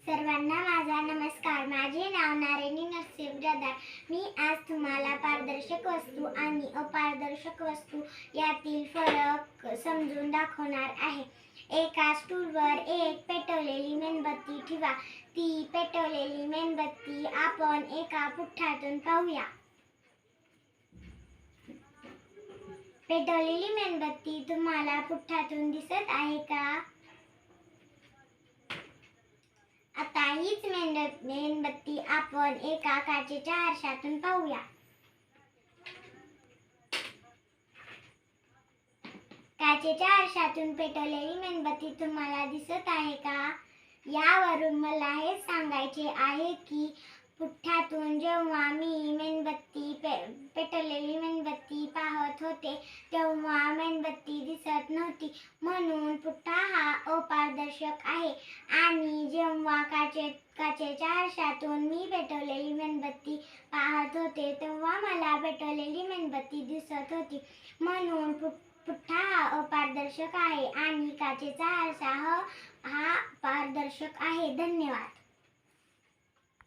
सर्वांना माझा नमस्कार. माझे नाव नारायणी नरसिंह जदार. मी आज तुम्हाला पारदर्शक वस्तू आणि अपारदर्शक वस्तू यातील फरक समजून दाखवणार आहे. एका स्टूलवर एक पेटवलेली मेणबत्ती ठेवा. ती पेटवलेली मेणबत्ती आपण एका पुठ्ठ्यातून पाहूया. पेटवलेली मेणबत्ती तुम्हाला पुठ्ठ्यातून दिसत आहे का? आता हीच मेणबत्ती आपण एका काचेच्या आरशातून पाहूया. काचेच्या आरशातून पेटवलेली मेणबत्ती तुम्हाला दिसत आहे का? यावरून मला हे सांगायचे आहे की पुठ्ठ्यातून जेव्हा मी पेटवलेली मेणबत्ती पाहत होते तेव्हा मेणबत्ती दिसत नव्हती, म्हणून पुठ्ठा हा अपारदर्शक आहे. आणि जेव्हा काचेच्या आरशातून मी पेटवलेली मेणबत्ती पाहत होते तेव्हा मला पेटवलेली मेणबत्ती दिसत होती, म्हणून पुठ्ठा हा अपारदर्शक आहे आणि काचेचा आरसा हा पारदर्शक आहे. धन्यवाद.